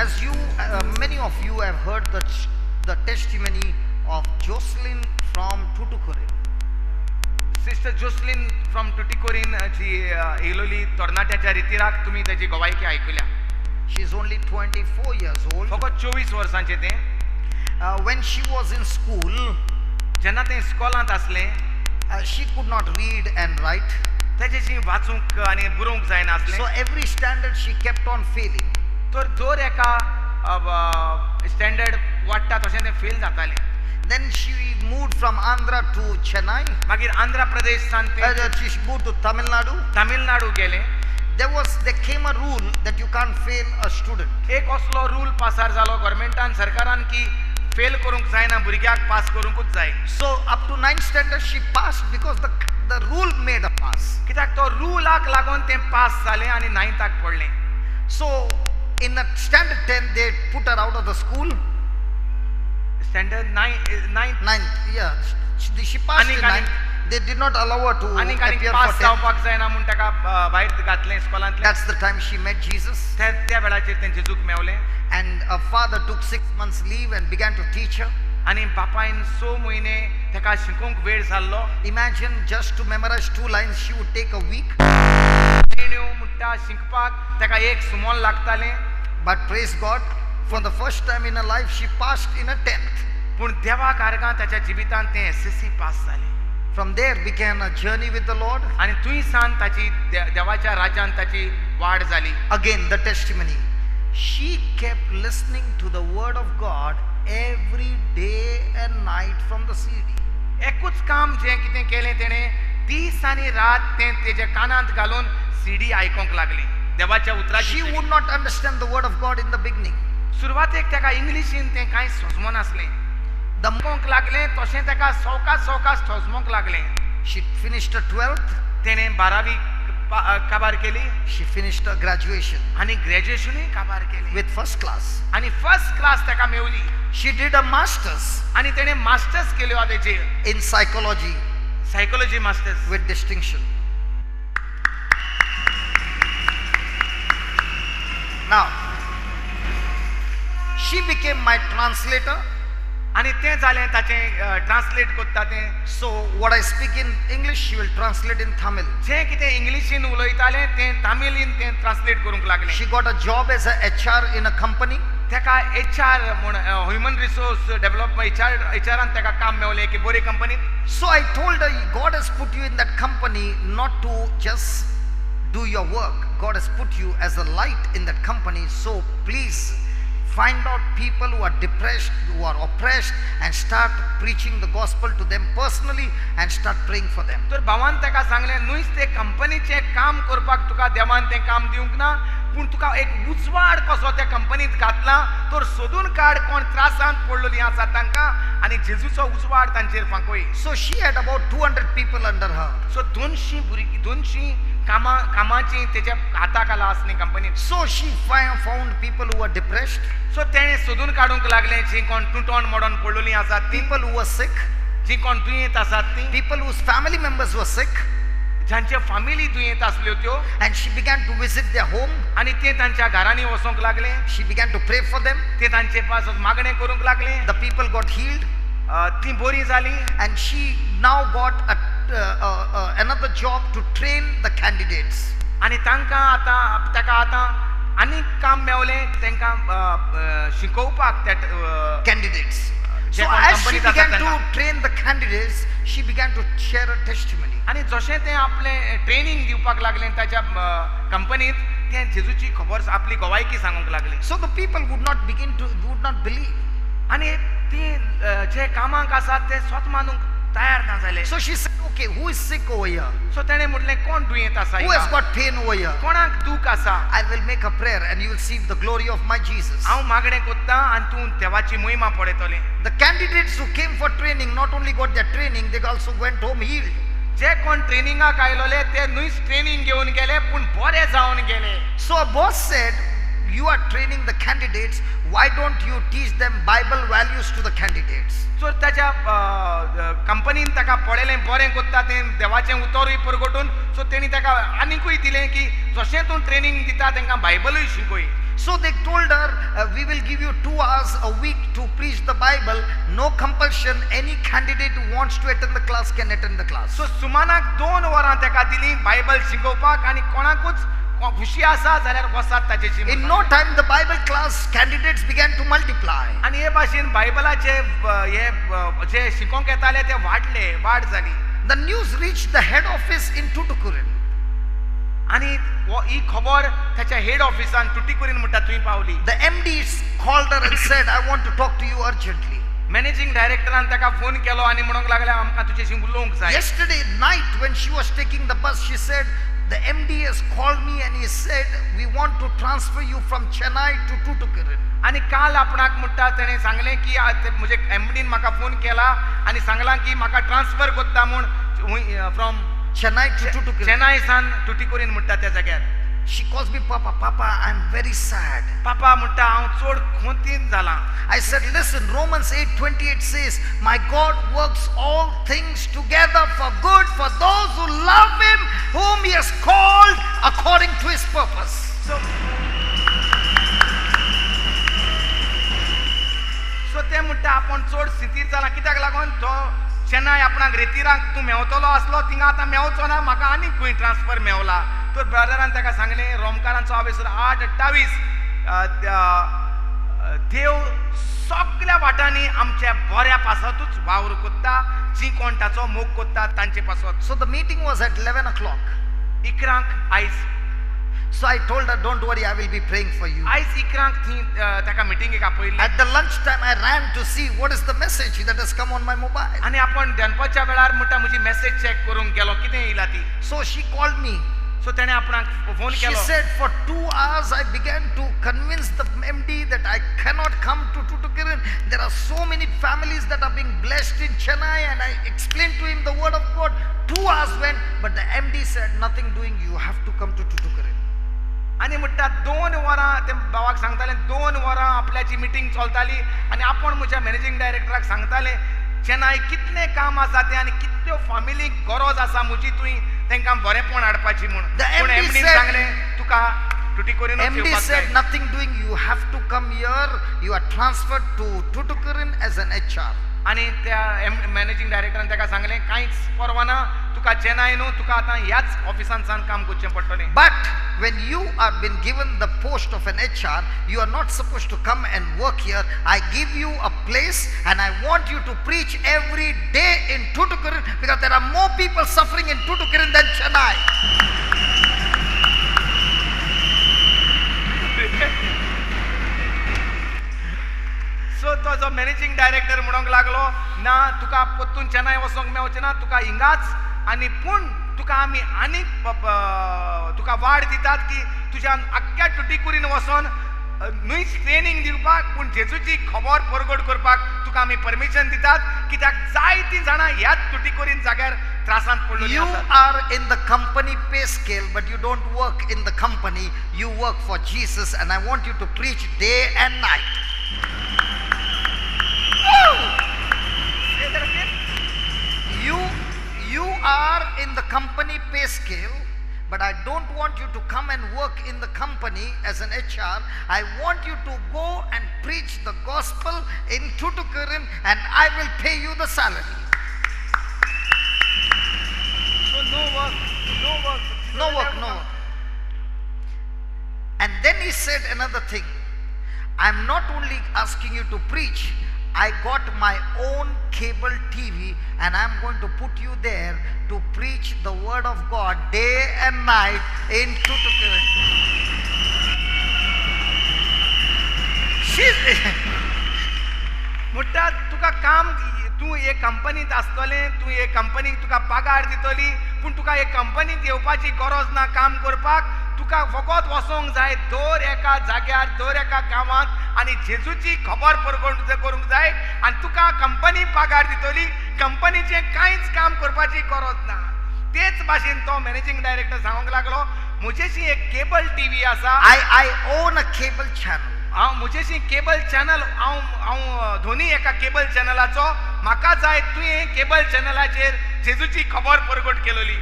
as you, many of you have heard the testimony of Jocelyn from Tuticorin. Sister Jocelyn from Tuticorin जी येलोली तरणाट्याच्या रितीराक तुम्ही त्याची गवायकी ऐकल्या. She is only 24 years old. फकत 24 वर्सांचे ते. When she was in school, जेन्ना ते स्कॉलांत असले, she could not read and write. त्याच्याशी वाचूंक आणि बरोवंक जायना असले. So every standard she kept on failing. तर दर एका स्टँडर्ड वाडटा तशें ते फेल जाताले. Then she moved from Andhra to Chennai. मागीर आंध्र प्रदेशांत ते She moved to Tamil Nadu. Tamil Nadu गेले. There came a rule that you can't fail a student. एक असलो रूल पासार जालो गव्हर्मेंटान सरकारान की फेल करूंक जायना, भुरग्याक पास करूंकूच जाय. So up to 9th standard she passed because the rule made her pass. कित्याक तो रूलाक लागून ते पास जाले आनी 9th पडले. So in the standard 10 they put her out of the school. Standard 9th Yeah, she passed in 9th. They did not allow her to आनी appear pass for 10th. जावपाक जायना म्हूण ताका भायर घातलें स्कॉलांतल्यान. That's the time she met Jesus. त्या वेळाचेर तें जेजूक मेवलें. And her father took 6 months leave and began to teach her. आनी बापायन 6 म्हयने ताका शिकोवंक वेळ जाल्लो. Imagine just to memorize 2 lines she would take a week. म्हणटा शिकपाक ताका एक Sumon लागतालें. But praise God, for the first time in her life she passed in a 10th. पूण देवा कारगां ताच्या जिवितांत तें SSC पास जालें. From there began a journey with the Lord. आनी थंय सान ताची देवाच्या राज्यांत ताची वाड जाली. Again the testimony. She kept listening to the word of God every day and night from the CD. एकूच काम जें कितें केलें तेणें दीस आनी रात तें तेज्या कानांत घालून CD आयकोंक लागली. देवाच्या उतराची. She would not understand the word of God in the beginning. सुरवातेक ताका इंग्लिशीन तें कांय समजूं नासलें. दमकोंक लागलें तशें ताका सवकास समजूंक लागलें. She finished her 12th. तेणें 12वी काबार केली. She finished her graduation आनी ग्रॅज्युएशनूय काबार केलें. with first class. आनी फर्स्ट क्लास ताका मेवली. She did a master's आनी तेणें मास्टर्स केल्यो तेजेर. in psychology psychology masters. with distinction. Now, she became my translator. आनी तें जालें ताचें ट्रान्सलेट कोत्ता तें. So what I speak in English, she will translate in Tamil. जें कितें इंग्लिशीन उलयतालें तें तामिलीन तें ट्रान्सलेट करूंक लागलें. She got a job as a HR in a company. ताका HR म्हूण ह्युमन रिसोर्स डेव्हलपमेंट HRान ताका काम मेवलें एके बरे कंपनीन. So I told her, God has put you in that company not to just do your work. God has put you as a light in that company. So please find out people who are depressed, who are oppressed, and start preaching the gospel to them personally and start praying for them. तर भावान ताका सांगलें नुयच ते कंपनीचें काम करपाक तुका देवान तें काम दिवंक ना, पूण तुका एक उजवाड कसो त्या कंपनींत घातला तर सोदून काड कोण त्रासांत पडलेलीं आसा तांकां आनी जेजूचो उजवाड तांचेर फांकय. So she had about 200 people under her. सो 200 भुरगीं 200 कामाची तेच्या हाताक आला आसली कंपनींत. So she found people who were depressed, सो तेणें सोदून काडूंक लागलें जीं कोण तुटोन मोडोन पडलेलीं आसात तीं, people who were sick, जीं कोण दुयेंत आसात तीं, people whose family members were sick, जांचे फामिली दुयेंत आसल्यो त्यो, and she began to visit their home. आनी ते तांच्या घरांनी वचोंक लागले. She began to pray for them. ते तांचे पास मागणें करूंक लागले. The people got healed, तीं बरीं जालीं. and she now got another job to train the candidates. आनी ताका आतां आनीक काम मेवलें तांकां शिकोवपाक त्या Candidates. जे So कोण as she कंपनींत आसात began to तांकां. train the candidates, she began to share her testimony. आनी जशें तें आपलें ट्रेनिंग दिवपाक लागलें ताच्या कंपनींत तें जेजूची खबर आपली गवायकी सांगूंक लागलें. So the people would not believe. आनी तीं जे कामाक आसात ते स्वत मानूंक तयार ना जाले. So she said, okay, who is sick over here? सो ताणें म्हटलें कोण दुयेंत आसा Who has हिंगा? got pain over here? कोणाक दूख आसा? I will make a prayer and you will see the glory of my Jesus. हांव मागणें कोत्ता आनी तूं देवाची महिमा पळयतलें. The candidates who came for training not only got their training, they also went home healed. जे कोण ट्रेनिंगाक आयलोले ते नुयच ट्रेनिंग घेवन गेले पूण बरे जावन गेले. So a boss said, you are training the candidates, why don't you teach them Bible values to the candidates? सो ताच्या कंपनीन ताका पळयलें बरें कोत्ता तें देवाचें उतरूय परगटून सो तेणी ताका आनिकूय दिलें की जशें तूं ट्रेनिंग दिता तांकां बायबलूय शिकय. So they told her, we will give you 2 hours a week to preach the Bible. No compulsion. Any candidate who wants to attend the class can attend the class. सो सुमानाक 2 वरां तेका दिली बायबल शिकोवपाक आनी कोणाकूच खुशी आसा जाल्यार वसात ताचेची. In no time, the Bible class candidates began to multiply. आनी हे भाशेन बायबलाचे हे जे शिकोवंक येताले ते वाड जाली. The news reached the head office in Tuticorin. आनी ही खबर त्याच्या हेड ऑफिसान टुटीकोरीन म्हणटा थंय पावली. The MD called her and said, I want to talk to you urgently. Managing डायरेक्टरान ताका फोन केलो आनी म्हणूंक लागले आमकां तुजेशी उलोवंक जाय. Yesterday night when she was taking the bus, she said, the MD has called me and he said, we want to transfer you from Chennai to Tuticorin. आनी काल आपणाक म्हणटा तेणें सांगलें की म्हजे एमडीन म्हाका फोन केला आनी सांगलां की म्हाका ट्रान्सफर कोत्ता म्हूण from Chennai to Tuticorin. Chennai सान टुटीकोरीन म्हणटा त्या जाग्यार. She calls me, Papa, I am very sad. पापा म्हणटा हांव चड खोंतीन जालां. I said, listen, Romans 8:28 says, my God works all things together for good for those who love him, whom he has called according to his purpose. सो ते म्हणटा आपण चड स्थितीर जाला कित्याक लागून तो चेन्नई आपणाक रेतीराक तूं मेवतलो आसलो थिंगा आतां मेवचो ना म्हाका आनीक खंय ट्रान्सफर मेवला. तर ब्रदरान ताका सांगलें रोमकारांचो आवेसूर 8:28 देव सगळ्या वाटांनी आमच्या बऱ्या पासतूच वावर कोत्ता जी कोण ताचो मोग कोत्ता तांचे पासत. So the meeting was at 11 o'clock. 11 आयज. So I told her, don't worry, I will be praying for you. आयज 11 थंय ताका मिटिंगेक आपयल्लें. At the lunchtime, I ran to see what is the message that has come on my mobile. आनी आपण दनपारच्या वेळार म्हणटा म्हजी मेसेज चॅक करूंक गेलो कितें येयला ती. So she called me. सो तेणें आपणाक phone She Kelo. said, for 2 hours, I began to convince the MD that I cannot come to Tuticorin. There are so many families that are being blessed in Chennai, and I explained to him the word of God. 2 hours went, but the MD said, nothing doing, you have to come to Tuticorin. आनी म्हणटा 2 वरां ते भावाक सांगताले 2 वरां आपल्याची meeting चलताली आनी आपण म्हज्या मॅनेजिंग डायरेक्टराक सांगताले चेन्नई कितलें काम आसा तें आनी कितल्यो फॅमिलीक गरज आसा म्हजी तुवें तांकां बरेपण हाडपाची म्हूण. पूण एमडीन सांगलें तुका टुटीकोरीन MD येवपाक said, जाय. nothing doing, you have to come here. You are transferred to Tuticorin as an HR. आनी त्या मॅनेजिंग डायरेक्टरान ताका सांगलें कांयच परवा ना तुका चेन्नई न्हू तुका आतां ह्याच ऑफिसान सावन काम करचें पडटलें. But when you are been given the post of an HR, you are not supposed to come and work here. I give you a place and I want you to preach every day in Tuticorin because there are more people suffering in Tuticorin than Chennai. सो तो जो managing director म्हणूंक लागलो ना तुका परतून चेन्नई वचोंक मेळचें ना तुका हिंगाच आनी पूण तुका आमी आनीक तुका वाड दितात की तुज्यान आख्ख्या टुटीकोरीन वचोन न्हूच ट्रेनिंग दिवपाक पूण जेजूची खबर परगट करपाक तुका आमी परमिशन दितात कित्याक जायतीं जाणां ह्याच टुटीकोरीन जाग्यार त्रासांत पडलेलीं You आसात. are in the company pay scale, but you don't work in the company. You work for Jesus, and I want you to preach day and night. Say that again. You are in the company pay scale, but I don't want you to come and work in the company as an HR. I want you to go and preach the gospel in Tuticorin, and I will pay you the salary. So no work. No work. And then he said another thing. I'm not only asking you to preach, I got my own cable TV and I'm going to put you there to preach the word of God day and night in Tuticorin. म्हणटा तुका काम तूं हे कंपनींत आसतलें तूं हे कंपनीक तुका पगार दितली पूण तुका हे कंपनींत येवपाची गरज ना काम करपाक तुका फकत वचोंक जाय दर एका जाग्यार दर एका गांवांत आनी जेजूची खबर परगट करूंक जाय आनी तुका कंपनी पगार दितली कंपनीचें कांयच काम करपाची गरज ना. तेच भाशेन तो मॅनेजिंग डायरेक्टर सांगूंक लागलो म्हजेशी एक केबल टीव्ही आसा. I own a cable channel. हांव म्हजेशी केबल चॅनल हांव दोनी एका केबल चॅनलाचो म्हाका जाय तुवें केबल चॅनलाचेर जेजूची खबर परगट केलेली.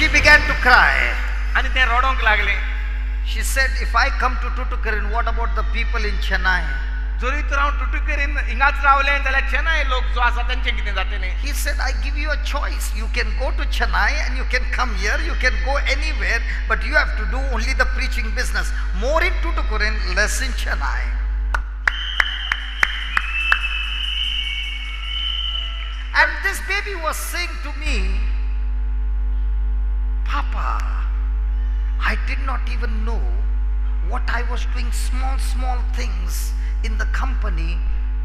she began to cry. आणि ते रडोंक लागले. She said, if I come to Tuticorin, what about the people in Chennai? जरी तर हांव टुटुकेरीन हिंगाच रावले जाल्यार चेन्नई लोक जो आसा तांचें कितें जातलें? He said, I give you a choice. You can go to Chennai and you can come here. You can go anywhere, but you have to do only the preaching business. More in Tuticorin, less in Chennai. And this baby was saying to me, Papa, I did not even know what I was doing, small things in the company.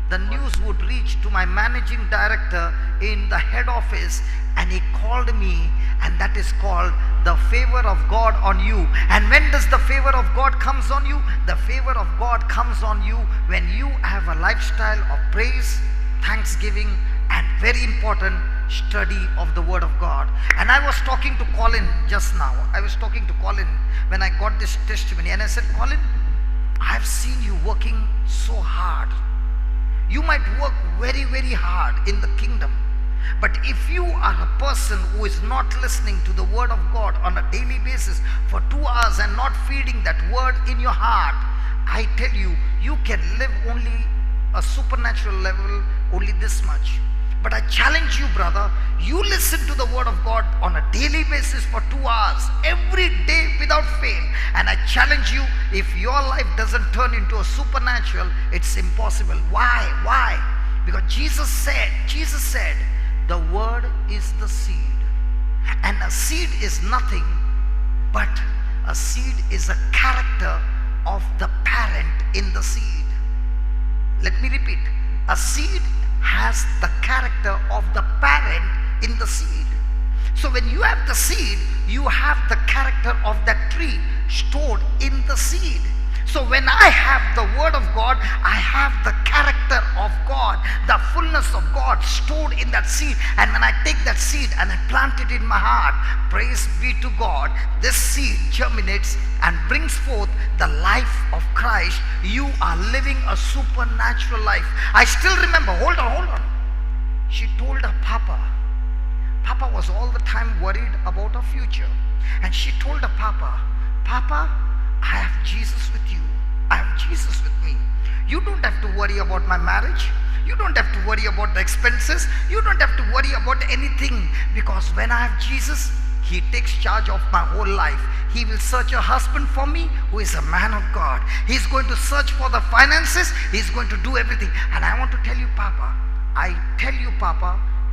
The news would reach to my managing director in the head office, and he called me, and that is called the favor of God on you. And when does the favor of God comes on you? The favor of God comes on you when you have a lifestyle of praise, thanksgiving, and very important, study of the word of God. And I was talking to Colin just now. I was talking to Colin when I got this testimony, and I said, Colin, I've seen you working so hard. You might work very hard in the kingdom, but if you are a person who is not listening to the word of God on a daily basis for 2 hours and not feeding that word in your heart, I tell you, you can live only a supernatural level, only this much. But I challenge you, brother, you listen to the word of God on a daily basis for 2 hours, every day without fail. And I challenge you, if your life doesn't turn into a supernatural, it's impossible. Why? Because Jesus said, the word is the seed. And a seed is nothing, but a seed is a character of the parent in the seed. Let me repeat. A seed has the character of the parent in the seed. So when you have the seed, you have the character of that tree stored in the seed. So when I have the word of God, I have the character of God, the fullness of God stored in that seed. And when I take that seed and I plant it in my heart, praise be to God, this seed germinates and brings forth the life of Christ. You are living a supernatural life. I still remember, hold on. She told her Papa was all the time worried about her future. And she told her Papa, I have Jesus with you. I have Jesus with me. You don't have to worry about my marriage. You don't have to worry about the expenses. You don't have to worry about anything, because when I have Jesus, He takes charge of my whole life. He will search a husband for me who is a man of God. He's going to search for the finances. He's going to do everything. And I want to tell you, Papa,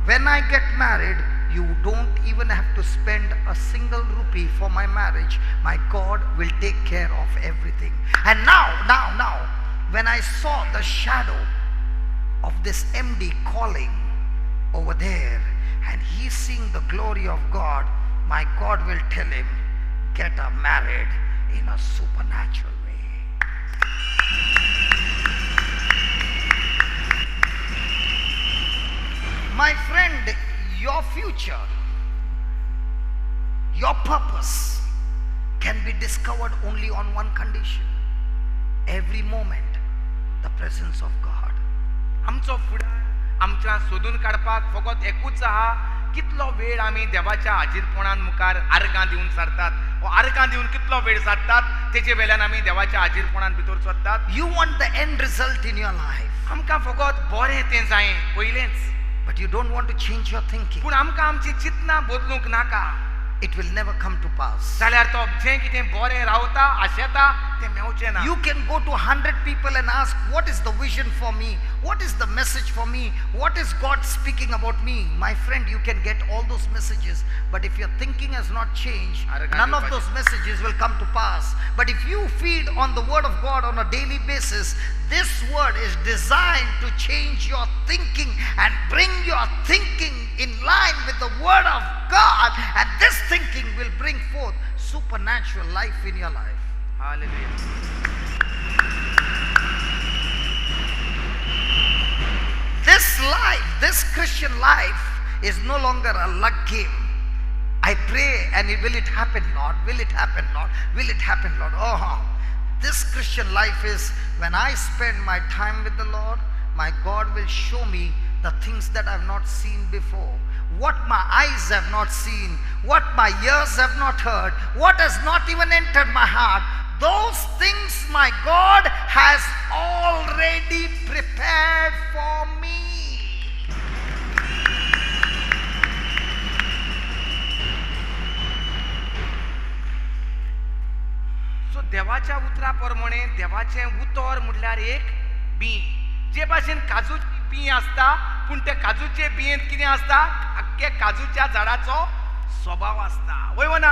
when I get married, you don't even have to spend a single rupee for my marriage. My God will take care of everything. And now, when I saw the shadow of this MD calling over there, and he's seeing the glory of God, my God will tell him, get her married in a supernatural way. My friend, your future, your purpose can be discovered only on one condition. Every moment, the presence of God. आमचो फुडार आमच्या सोदून काडपाक फकत एकूच आहा, कितलो वेळ आमी देवाच्या हाजीरपणान मुखार आर्गां दिवन सरतात, वा आर्गां दिवन कितलो वेळ सारतात, तेजे वेल्यान आमी देवाच्या हाजीरपणान भितर सरतात. You want the end result in your life. आमकां फकत बरें तें जाय पयलेंच. But you don't want to change your thinking. पूण आमकां आमची चिंतना बदलूंक नाका. It will never come to pass. जाल्यार तो जें कितें बरें रावता आशेता तें मेवचें ना. You can go to 100 people and ask, what is the vision for me? What is the message for me? What is God speaking about me? My friend, you can get all those messages, but if your thinking has not changed, none of those messages will come to pass. But if you feed on the word of God on a daily basis, this word is designed to change your thinking and bring your thinking in line with the word of God, and this thinking will bring forth supernatural life in your life. Hallelujah. This life, this Christian life, is no longer a luck game. I pray and will it happen, Lord? Will it happen, Lord? Will it happen, Lord? Oh, this Christian life is when I spend my time with the Lord, my God will show me the things that I have not seen before, what my eyes have not seen, what my ears have not heard, what has not even entered my heart, those things my God has already prepared for me. सो देवाच्या उतराप्रमाणे देवाचे उतर म्हटल्यार एक B, जे भाशेन काजूची B असता, पूण ते काजूचे बियेंत कितें असता, आख्खे काजूच्या झाडाचो स्वभाव असता. वय ना,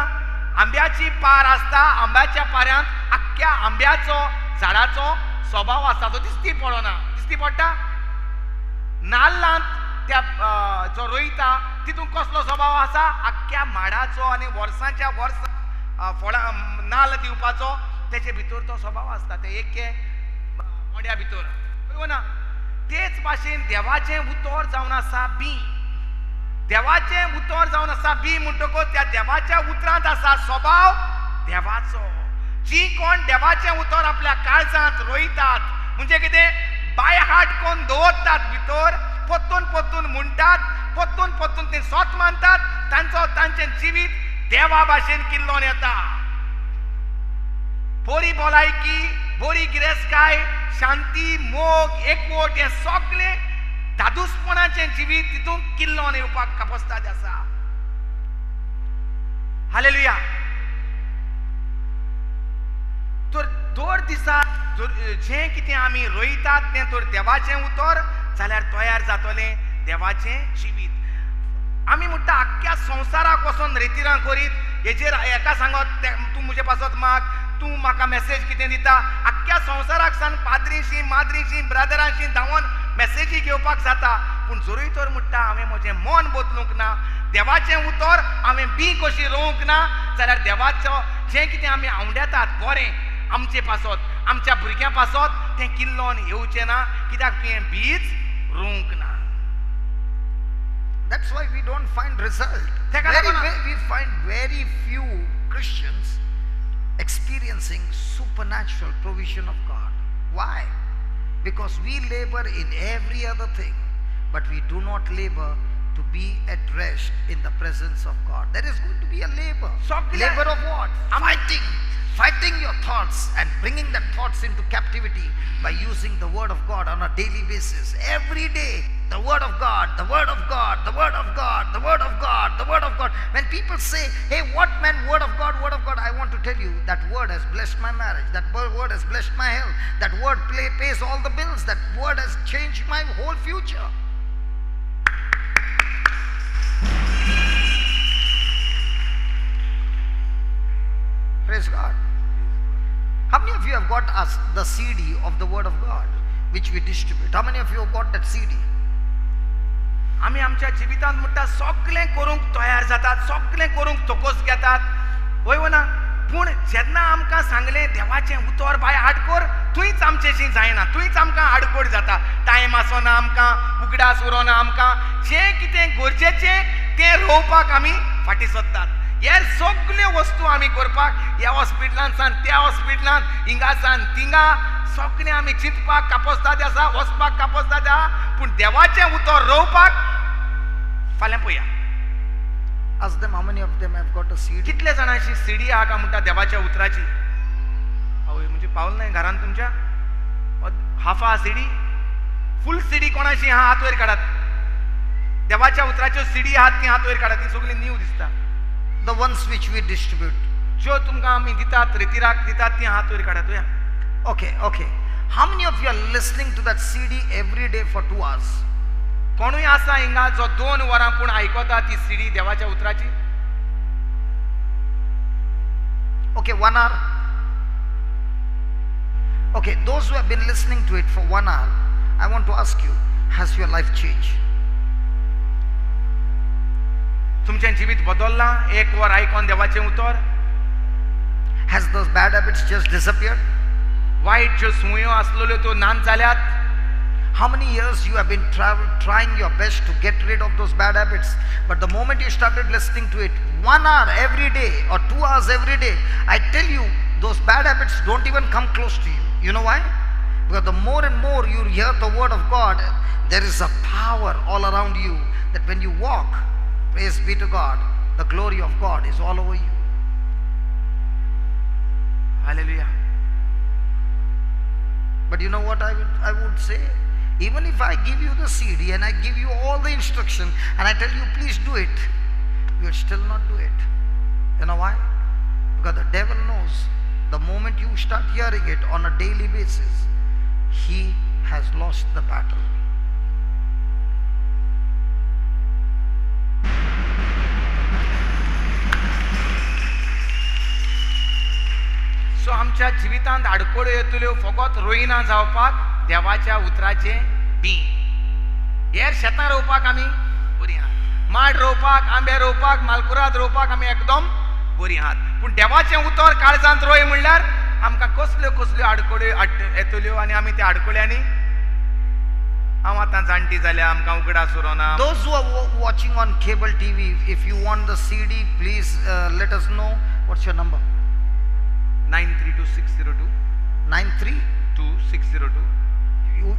आंब्याची पार असता, आंब्याच्या पाऱ्यांत आख्ख्या आंब्याचो झाडाचो स्वभाव असता, तो दिसती पडना. दिसती पडटा नाल्लांत त्या जो रोयता तितून कसलो स्वभाव आसा, आख्ख्या माडाचो आनी वर्सांच्या वर्स फळां नाल्ल दिवपाचो तेचे भितर तो स्वभाव असता, ते एके मोड्या भितर. वय ना, तेच भाशेन देवाचें उतर जावन आसा बी. देवाचें उतर जावन आसा बी म्हणटकूच त्या देवाच्या उतरांत आसा स्वभाव देवाचो. जी कोण देवाचें उतर आपल्या काळजांत रोयतात, म्हणजे कितें, बाय हार्ट कोण दवरतात भितर, पोत्तून पोत्तून म्हणटात, पोत्तून पोत्तून ते स्वत मानतात, तांचें जिवीत देवा भाशेन किल्लोन येता. बरी भलायकी, बरी गिरेस्तकाय, शांती, मोग, एकवट हे सगळें दादूसपणाचें जिवीत तितून किल्लोन येवपाक कापस्ताद आसा. हालेलुया. तर दर दिसा जें कितें आमी रोयतात तें तर देवाचें उतर जाल्यार तयार जातलें देवाचें जिवीत. आमी म्हणटा आख्ख्या संवसाराक वचोन रितीरां करीत, हेजेर एका सांगत तूं म्हजे पासत माग, तूं म्हाका मेसेज कितें दिता, आख्ख्या संवसाराक सान पाद्रीशी माद्रीशी ब्रदरांशी धांवन मेसेजी घेवपाक जाता, पूण जरूय तर म्हणटा हांवें म्हजें मन बदलूंक ना, देवाचें उतर हांवें बी कशी रोवंक ना, जाल्यार देवाचो जें कितें आमी आवंडेतात बरें आमचे पासत, आमच्या भुरग्यां पासत, तें किल्लोन येवचें ना, कित्याक तुवें बीज रोवंक ना. That's why we don't find result. We find very few Christians experiencing supernatural provision of God. Why? Because we labor in every other thing, but we do not labor to be at rest in the presence of God. There is going to be a labor. Labor of what? Fighting your thoughts and bringing the thoughts into captivity by using the word of God on a daily basis. Every day, the word of God, the word of God, the word of God, the word of God, the word of God. When people say, hey, what man, word of God, I want to tell you, that word has blessed my marriage, that word has blessed my health, that word pays all the bills, that word has changed my whole future. Praise God. How many of you have got us the CD of the word of God which we distribute? How many of you have got that CD? आमी आमच्या जिवितांत म्हणटा सगळें करूंक तयार जातात, सगळें करूंक तोकोस घेतात, वय ना, पूण जेन्ना आमकां सांगलें देवाचें उतर बाय आडकोर, थंयच आमचेशी जायना, थंयच आमकां आडकोड जाता. टायम आसना आमकां, उगडास उरोना आमकां, जें कितें गरजेचें तें रोवपाक आमी फाटीं सरतात. हे सगल्यो वस्तू आमी करपाक, ह्या हॉस्पिटलांत सान त्या हॉस्पिटलांत, हिंगा सान थिंगा, सगळें आमी चिंतपाक कापोस्ताद आसा, वचपाक कापोस्ताद आसा, पूण देवाचें उतर रोवपाक फाल्यां पळया. Ask them how many of them have got a CD. कितले जाणांची सीडी आहा काय म्हणटा देवाच्या उतराची? आवय म्हणजे पावल नाही घरांत तुमच्या? हाफ आहा सीडी? फुल सीडी कोणाची आहा हात वयर काडात. देवाच्या उतराच्यो सीडी आहात ती हात वयर काडात, ती सगळी न्यू दिसता. The ones which we distribute. ज्यो तुमकां आमी दितात, रितीराक दितात ती हात वयर काडात. Okay. How many of you are listening to that CD every day for 2 hours? कोणूय आसा हिंगा जो 2 वरां पूण आयकता ती सीडी देवाच्या उतराची? Okay, 1 hour. Okay, those who have been listening to it for 1 hour, I want to ask you, has your life changed? तुमचें जिवीत बदललां 1 वर आयकोन देवाचें उतर? Has those bad habits just disappeared? वायट ज्यो सुयो आसलेल्यो त्यो नाच जाल्यात? How many years you have been trying your best to get rid of those bad habits, but the moment you started listening to it 1 hour every day or 2 hours every day, I tell you, those bad habits don't even come close to you. You know why? Because the more and more you hear the word of God, there is a power all around you that when you walk, praise be to God, the glory of God is all over you. Hallelujah. But you know what I would say? Even if I give you the CD and I give you all the instruction and I tell you please do it, you will still not do it. You know why? Because the devil knows the moment you start hearing it on a daily basis, he has lost the battle. सो आमच्या जिवितांत आडकोळ्यो येतल्यो फकत रोयना जावपाक देवाच्या उतराचे B. हेर शेतां रोवपाक आमी बरी आहात, माड रोवपाक, आंबे रोवपाक, मालकुराद रोवपाक आमी एकदम बरी आहात. पूण देवाचें उतर काळजांत रोय म्हणल्यार आमकां कसल्यो कसल्यो आडकोळ्यो येतल्यो आनी आमी त्या आडकोळ्यांनी हांव आतां जाणटी जाल्या, आमकां उगडास उरोना. Those who are watching on cable TV, if you want the CD, please let us know. What's your number? 932602 932602.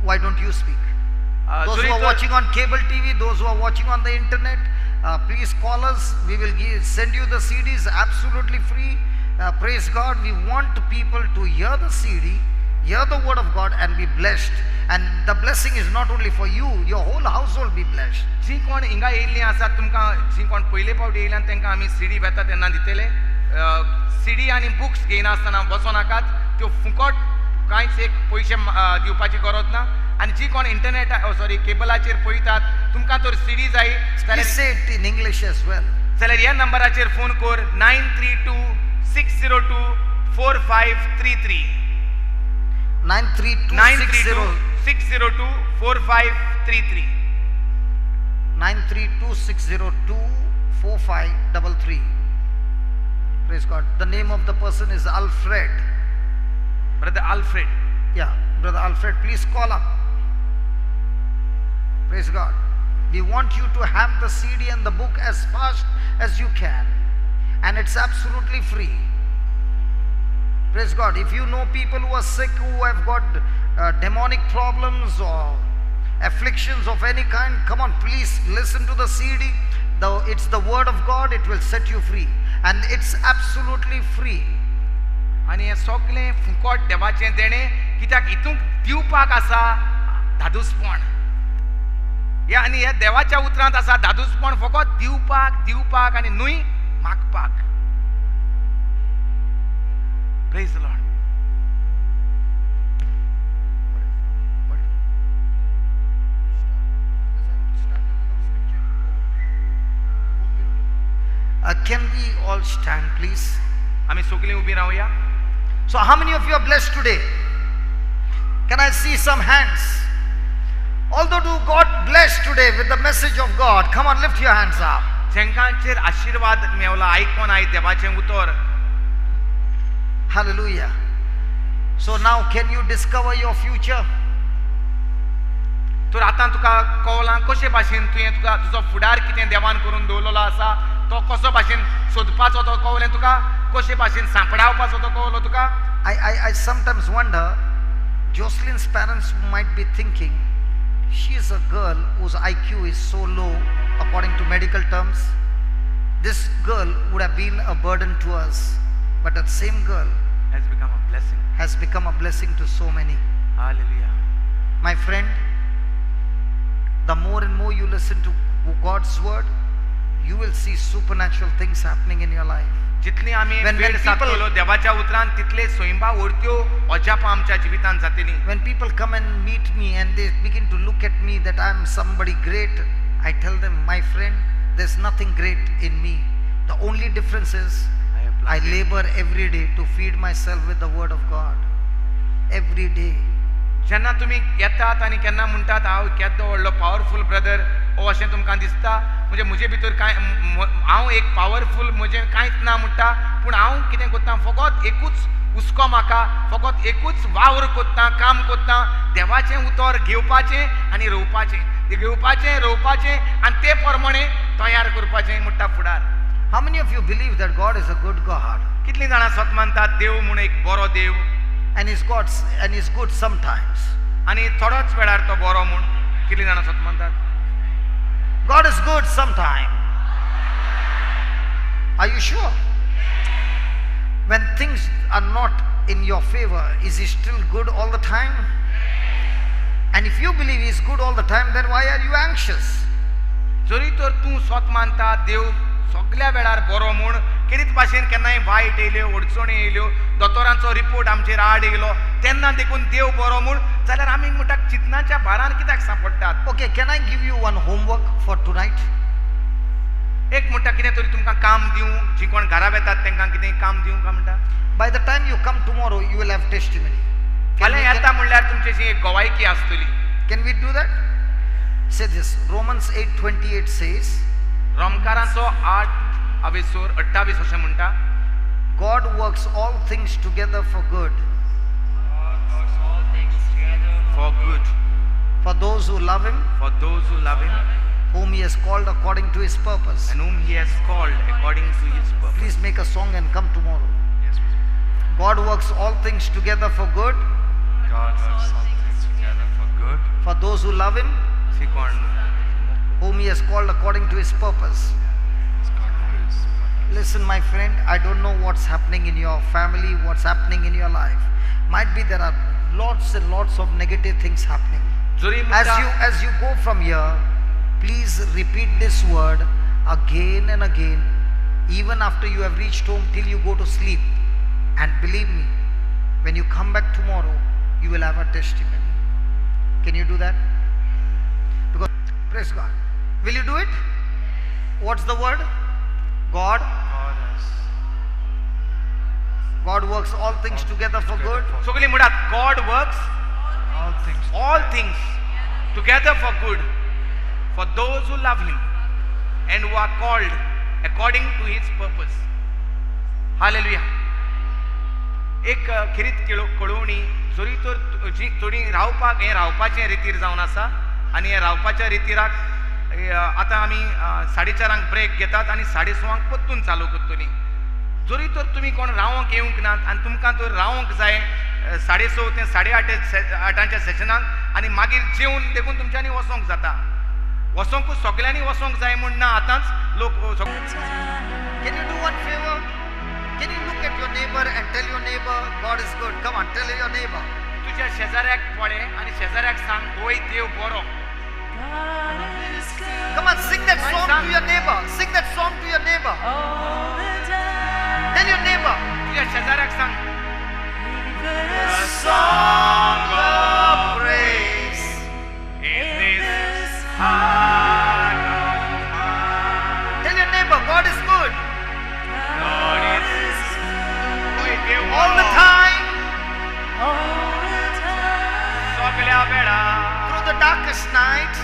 Why don't you speak? Those who are watching on cable TV, those who are watching on the internet, please call us. We will send you the CDs absolutely free. Praise God. We want people to hear the CD, hear the word of God and be blessed. And the blessing is not only for you, your whole household be blessed. जी कोण हिंगा येयल्ली आसात, तुमकां जी कोण पयले फावट येयल्यान तांकां आमी CD वेता तेन्ना दितले. सीडी आनी बुक्स घेयनासतना बसो नाकात, त्यो फुकट कांयच एक पयशे दिवपाची गरज ना. आनी जी कोण इंटरनेट केबलाचेर पळयतात, तुमकां तर सीडी जाय Please say it in English as well. जाल्यार ह्या नंबराचेर फोन कर 9326024533 932-602-4533 932-602-4533. Praise God. The name of the person is Alfred. Brother Alfred. Yeah, Brother Alfred, please call up. Praise God. We want you to have the CD and the book as fast as you can. And it's absolutely free. Praise God. If you know people who are sick, who have got demonic problems or afflictions of any kind, come on, please listen to the CD. It's the word of God. It will set you free. And it's absolutely free. आनी हें सगळें फुकट देवाचें देणें, कित्याक हितूंक दिवपाक आसा धादोसपण. आनी ह्या देवाच्या उतरांत आसा धादोसपण, फकत दिवपाक आनी न्हय मागपाक. Praise the Lord. Can we all stand, please? आमी सगळीं उबी रावया. So how many of you are blessed today? Can I see some hands? Although you got blessed today with the message of God, come on, lift your hands up. जेंकांचेर आशीर्वाद मेवला, आयकोन आय देवाचें उतर. Hallelujah. So now can you discover your future? तर आतां तुका कळलां कशे भाशेन तुवें तुका तुजो फुडार कितें देवान करून दवरलेलो आसा, तो कसो भाशेन सोदपाचो तो कळ्ळें तुका, कशे भाशेन सांपडावपाचो तो कळलो तुका. I sometimes wonder, Jocelyn's parents might be thinking, she is a girl whose IQ is so low according to medical terms. This girl would have been a burden to us, but that same girl has become a blessing. Has become a blessing to so many. Hallelujah. My friend, the more and more you listen to God's word, you will see supernatural things happening in your life. जितली आमी वेळ साधतलो देवाच्या उतरान तितले स्वयंभा ओडत्यो अजाप आमच्या जिवितांत जातली. When people come and meet me and they begin to look at me that I am somebody great, I tell them, my friend, there's nothing great in me. The only difference is I labor every day to feed myself with the word of God. Every day. जेन्ना तुमी येतात आनी केन्ना म्हणटात हांव केदो व्हडलो powerful brother oh अशें तुमकां दिसता, म्हणजे म्हजे भितर कांय हांव एक पावरफुल म्हजें कांयच ना म्हणटा, पूण हांव कितें करतां, फकत एकूच हुस्को म्हाका, फकत एकूच वावर कोत्तां, काम कोत्तां, देवाचें उतर घेवपाचें आनी रोवपाचें, घेवपाचें रोवपाचें आनी ते प्रमाणे तयार करपाचें म्हणटा फुडार. How many of you believe that God is a good God? कितलीं जाणां स्वत मानतात देव म्हूण एक बरो देव? and is good sometimes. आणि थोडोच वेळार तो बरो म्हूण कितलीं जाणां स्वता म्हणटात. God is good sometime. Are you sure? When things are not in your favor, is he still good all the time? And if you believe he is good all the time, then why are you anxious? जरी तर तूं स्वत मानता देव सगळ्या वेळार बरो म्हूण कितेंच भाशेन केन्नाय वायट येयल्यो अडचणी येयल्यो दोतोरांचो रिपोर्ट आमचेर आड येयलो तेन्ना देखून देव बरो म्हूण जाल्यार आमी म्हणटात चिंतनाच्या भारान कित्याक सांपडटात. Okay, can I give you one homework for tonight? एक म्हणटा कितें तरी तुमकां काम दिवं जीं कोण घरा येतात तांकां कितें काम दिवं काय म्हणटा. By the time you come tomorrow, you will have testimony. फाल्यां येता म्हणल्यार तुमचेशी एक गोवायकी आसतली. Can we do that? Say this. Romans 8:28 says, रोमकारांचो 8:28 अशें म्हणटा, God works all things together for good for those who love him, whom he has called according to his purpose. and whom he has called according to his purpose. Please make a song and come tomorrow. God works all things together for good God works all things together for good. for those who love him, सी कोण whom he has called according to his purpose. It's God for his purpose. Listen, my friend, I don't know what's happening in your family, what's happening in your life. Might be there are lots and lots of negative things happening. Zari As you go from here, please repeat this word again and again, even after you have reached home till you go to sleep. And believe me, when you come back tomorrow, you will have a testimony. Can you do that? Because, praise God. Will you do it? What's the word? God. God works all things together for good. सगळीं म्हणटात God works all things together for good for those who love him and who are called according to his purpose. Hallelujah. एक खरीत कळवणी जरी तर जी थोडी रावपाचें रितीर जावन आसा आनी हे रावपाच्या रितीराक आतां आमी 4:30 ब्रेक घेतात आनी 6:15 परतून चालू करतलीं. जरी तर तुमी कोण रावंक येवंक नात आनी तुमकां तर रावंक जाय 6:30 ते 8:30 सेशनाक आनी मागीर जेवन देखून तुमच्यांनी वचोंक जाता. वचोंकूच सगळ्यांनी वचोंक जाय म्हूण ना. आतांच लोक Can you do one favor? Can you look at your neighbor and tell your neighbor, God is good? Come on, tell your neighbor. तुज्या शेजाऱ्याक पळय आनी शेजाऱ्याक सांग होय देव बरो. Come on, sing that song to your neighbor. Sing that song to your neighbor. Tell your neighbor. तुज्या शेजाऱ्याक सांग A song of praise in this heart of mine. Tell your neighbor, God is good God is होय देव all the बरो. time. सगळ्या वेळार Through the darkest night,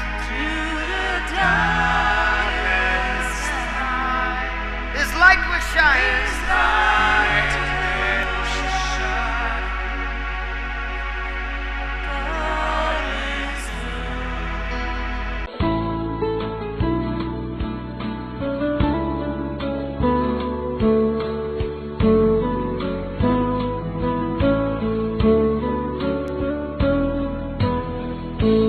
His light will shine. Thank you.